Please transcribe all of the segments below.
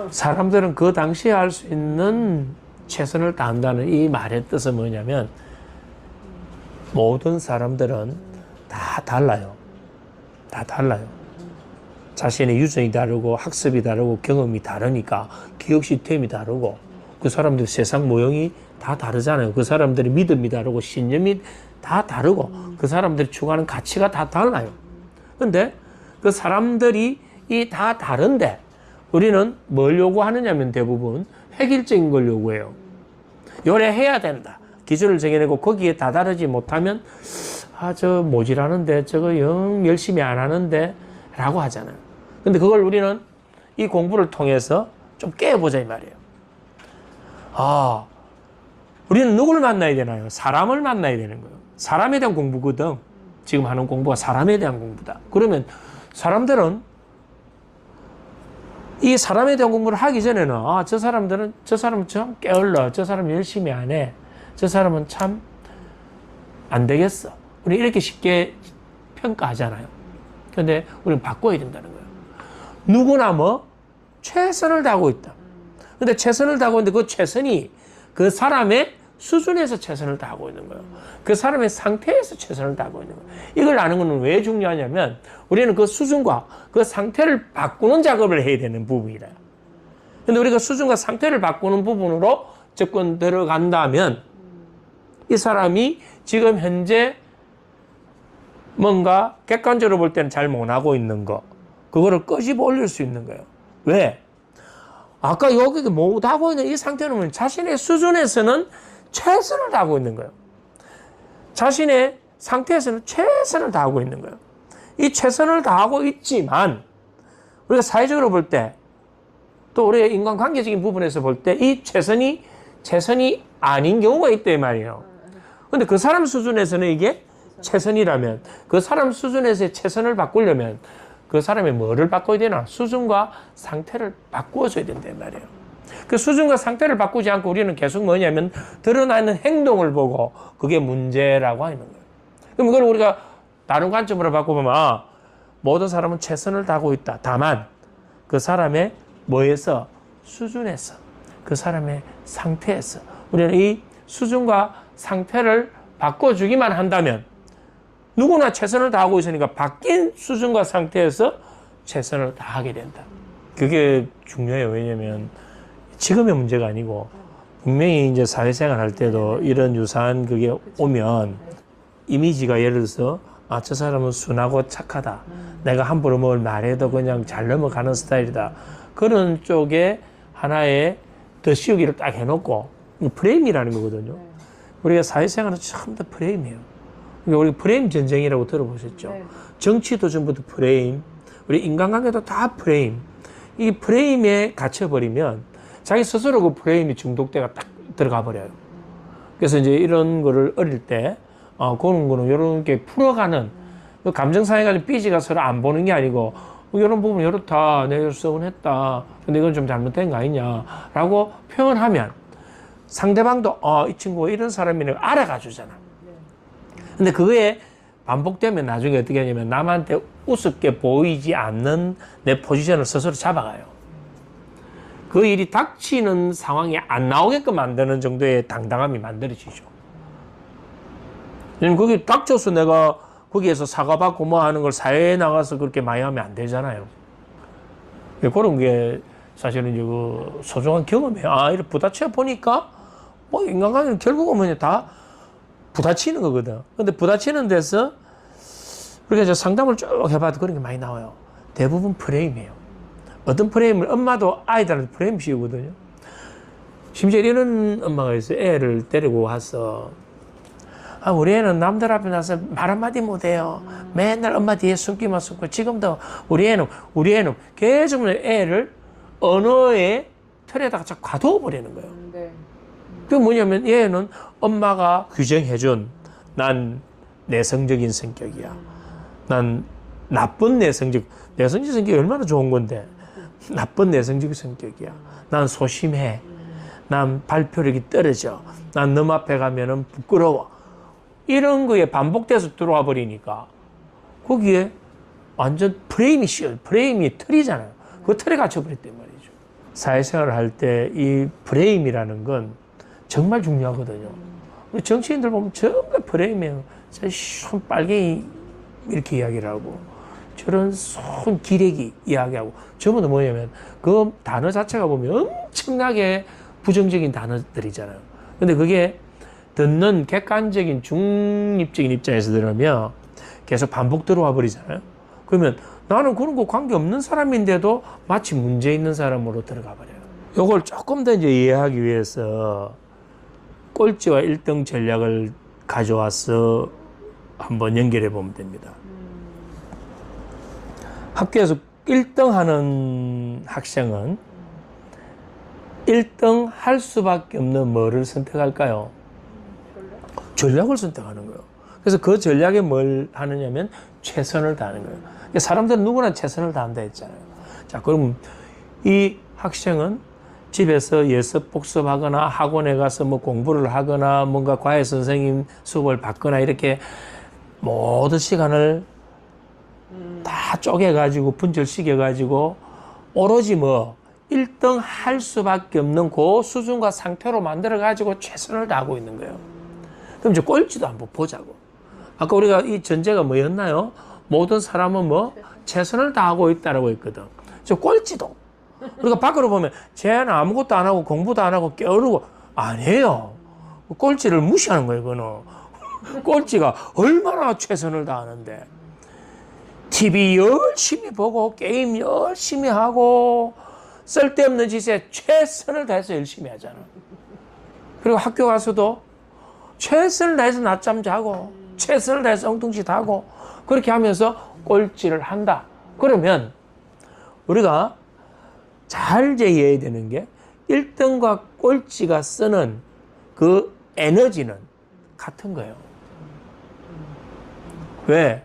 사람들은 그 당시에 할 수 있는 최선을 다한다는 이 말의 뜻은 뭐냐면 모든 사람들은 다 달라요. 다 달라요. 자신의 유전이 다르고 학습이 다르고 경험이 다르니까 기억 시스템이 다르고 그 사람들 세상 모형이 다 다르잖아요. 그 사람들의 믿음이 다르고 신념이 다 다르고 그 사람들이 추구하는 가치가 다 달라요. 근데 그 사람들이 이 다 다른데 우리는 뭘 요구하느냐면 대부분 획일적인 걸 요구해요. 요래해야 된다. 기준을 정해내고 거기에 다다르지 못하면 저 모질하는데 저거 영 열심히 안 하는데 라고 하잖아요. 근데 그걸 우리는 이 공부를 통해서 좀 깨보자 이 말이에요. 우리는 누구를 만나야 되나요? 사람을 만나야 되는 거예요. 사람에 대한 공부거든. 지금 하는 공부가 사람에 대한 공부다. 그러면 사람들은 이 사람에 대한 공부를 하기 전에는 저 사람은 참 게을러. 저 사람 열심히 안 해. 저 사람은 참 안 되겠어. 우리 이렇게 쉽게 평가하잖아요. 근데 우리는 바꿔야 된다는 거예요. 누구나 최선을 다하고 있다. 근데 최선을 다하고 있는데 그 최선이 그 사람의 수준에서 최선을 다하고 있는 거예요. 그 사람의 상태에서 최선을 다하고 있는 거예요. 이걸 아는 것은 왜 중요하냐면 우리는 그 수준과 그 상태를 바꾸는 작업을 해야 되는 부분이라. 근데 우리가 수준과 상태를 바꾸는 부분으로 접근 들어간다면 이 사람이 지금 현재 뭔가 객관적으로 볼 때는 잘 못하고 있는 거 그거를 끄집어 올릴 수 있는 거예요. 왜? 아까 여기 못하고 있는 이 상태는 자신의 수준에서는 최선을 다하고 있는 거예요. 자신의 상태에서는 최선을 다하고 있는 거예요. 이 최선을 다하고 있지만 우리가 사회적으로 볼 때 또 우리의 인간관계적인 부분에서 볼 때 이 최선이 아닌 경우가 있다 이 말이에요. 근데 그 사람 수준에서는 이게 최선이라면 그 사람 수준에서의 최선을 바꾸려면 그 사람이 뭐를 바꿔야 되나? 수준과 상태를 바꾸어줘야 된다 이 말이에요. 그 수준과 상태를 바꾸지 않고 우리는 계속 뭐냐면 드러나는 행동을 보고 그게 문제라고 하는 거예요. 그럼 이걸 우리가 다른 관점으로 바꿔보면 모든 사람은 최선을 다하고 있다. 다만 그 사람의 뭐에서? 수준에서 그 사람의 상태에서 우리는 이 수준과 상태를 바꿔주기만 한다면 누구나 최선을 다하고 있으니까 바뀐 수준과 상태에서 최선을 다하게 된다. 그게 중요해요. 왜냐면 지금의 문제가 아니고 분명히 이제 사회생활 할 때도 이런 유사한 그게 오면 이미지가 예를 들어서 저 사람은 순하고 착하다. 내가 함부로 뭘 말해도 그냥 잘 넘어가는 스타일이다. 그런 쪽에 하나의 더 씌우기를 딱 해놓고 프레임이라는 거거든요. 우리가 사회생활은 전부 다 프레임이에요. 우리 프레임 전쟁이라고 들어보셨죠? 네. 정치도 전부 다 프레임, 우리 인간관계도 다 프레임. 이 프레임에 갇혀버리면 자기 스스로 그 프레임이 중독돼가 딱 들어가 버려요. 그래서 이제 이런 거를 어릴 때, 그런 거는 이렇게 풀어가는, 감정상해가지고 삐지가 서로 안 보는 게 아니고, 이런 부분 이렇다, 내가 서운했다, 근데 이건 좀 잘못된 거 아니냐라고 표현하면 상대방도, 이 친구가 이런 사람이라고 알아가 주잖아. 근데 그거에 반복되면 나중에 어떻게 하냐면 남한테 우습게 보이지 않는 내 포지션을 스스로 잡아가요. 그 일이 닥치는 상황이 안 나오게끔 만드는 정도의 당당함이 만들어지죠. 그게 닥쳐서 내가 거기에서 사과받고 뭐 하는 걸 사회에 나가서 그렇게 많이 하면 안 되잖아요. 그런 게 사실은 그 소중한 경험이에요. 이렇게 부딪혀 보니까 인간관계는 결국은 다 부딪히는 거거든. 근데 부딪히는 데서 우리가 이제 상담을 쭉 해봐도 그런 게 많이 나와요. 대부분 프레임이에요. 어떤 프레임을 엄마도 아이들한테 프레임 씌우거든요. 심지어 이런 엄마가 있어요. 애를 데리고 와서 우리 애는 남들 앞에 나서 말 한마디 못해요. 맨날 엄마 뒤에 숨기만 숨고 지금도 우리 애는 계속 애를 언어의 틀에다가 자꾸 가두어 버리는 거예요. 네. 그게 뭐냐면 얘는 엄마가 규정해준 난 내성적인 성격이야. 난 나쁜 내성적인 성격이 얼마나 좋은 건데 나쁜 내성적인 성격이야. 난 소심해. 난 발표력이 떨어져. 난 너 앞에 가면은 부끄러워. 이런 거에 반복돼서 들어와 버리니까 거기에 완전 프레임이 틀이잖아요. 그 틀에 갇혀버렸단 말이죠. 사회생활을 할 때 이 프레임이라는 건 정말 중요하거든요. 우리 정치인들 보면 전부 프레임이에요. 손 빨갱이 이렇게 이야기를 하고 저런 손 기레기 이야기하고 전부 다 뭐냐면 그 단어 자체가 보면 엄청나게 부정적인 단어들이잖아요. 근데 그게 듣는 객관적인 중립적인 입장에서 들으면 계속 반복 들어와 버리잖아요. 그러면 나는 그런 거 관계없는 사람인데도 마치 문제 있는 사람으로 들어가 버려요. 요걸 조금 더 이제 이해하기 위해서 꼴찌와 1등 전략을 가져와서 한번 연결해 보면 됩니다. 학교에서 1등 하는 학생은 1등 할 수밖에 없는 뭐를 선택할까요? 전략을 선택하는 거예요. 그래서 그 전략에 뭘 하느냐면 최선을 다하는 거예요. 사람들은 누구나 최선을 다한다 했잖아요. 자, 그럼 이 학생은 집에서 예습 복습하거나 학원에 가서 뭐 공부를 하거나 뭔가 과외 선생님 수업을 받거나 이렇게 모든 시간을 다 쪼개가지고 분절시켜가지고 오로지 뭐 1등 할 수밖에 없는 그 수준과 상태로 만들어가지고 최선을 다하고 있는 거예요. 그럼 이제 꼴찌도 한번 보자고. 아까 우리가 이 전제가 뭐였나요? 모든 사람은 뭐 최선을 다하고 있다라고 했거든. 저 꼴찌도. 우리가 밖으로 보면 쟤는 아무것도 안 하고 공부도 안 하고 게으르고 아니에요. 꼴찌를 무시하는 거예요, 그거는. 꼴찌가 얼마나 최선을 다하는데. TV 열심히 보고 게임 열심히 하고 쓸데없는 짓에 최선을 다해서 열심히 하잖아. 그리고 학교 가서도 최선을 다해서 낮잠 자고 최선을 다해서 엉뚱짓 하고 그렇게 하면서 꼴찌를 한다. 그러면 우리가 잘 이해해야 되는 게 1등과 꼴찌가 쓰는 그 에너지는 같은 거예요. 왜?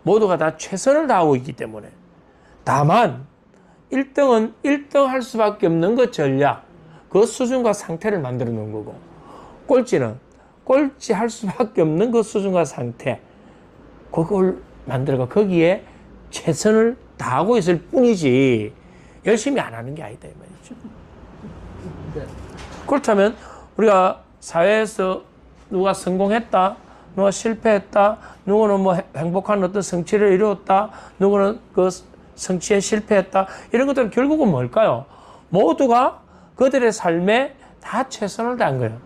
모두가 다 최선을 다하고 있기 때문에. 다만 1등은 1등 할 수밖에 없는 그 전략, 그 수준과 상태를 만들어 놓은 거고 꼴찌는 꼴찌 할 수밖에 없는 그 수준과 상태, 그걸 만들어가 거기에 최선을 다하고 있을 뿐이지 열심히 안 하는 게 아니다 이 말이죠. 그렇다면 우리가 사회에서 누가 성공했다, 누가 실패했다, 누구는 뭐 행복한 어떤 성취를 이루었다, 누구는 그 성취에 실패했다, 이런 것들은 결국은 뭘까요? 모두가 그들의 삶에 다 최선을 다한 거예요.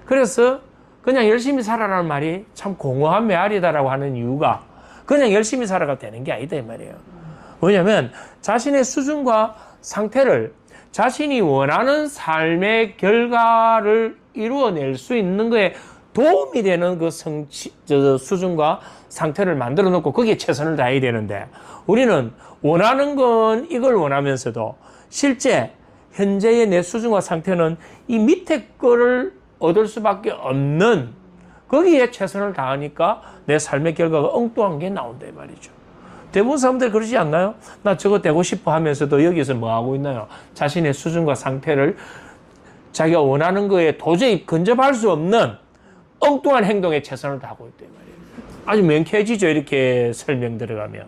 그래서 그냥 열심히 살아라는 말이 참 공허한 메아리다라고 하는 이유가 그냥 열심히 살아가 되는 게 아니다 이 말이에요. 왜냐하면 자신의 수준과 상태를 자신이 원하는 삶의 결과를 이루어낼 수 있는 거에 도움이 되는 그 수준과 상태를 만들어 놓고 거기에 최선을 다해야 되는데 우리는 원하는 건 이걸 원하면서도 실제 현재의 내 수준과 상태는 이 밑에 거를 얻을 수밖에 없는 거기에 최선을 다하니까 내 삶의 결과가 엉뚱한 게 나온다 이 말이죠. 대부분 사람들 그러지 않나요? 나 저거 되고 싶어 하면서도 여기서 뭐 하고 있나요? 자신의 수준과 상태를 자기가 원하는 거에 도저히 근접할 수 없는 엉뚱한 행동에 최선을 다하고 있다 이 말이에요. 아주 명쾌해지죠, 이렇게 설명 들어가면.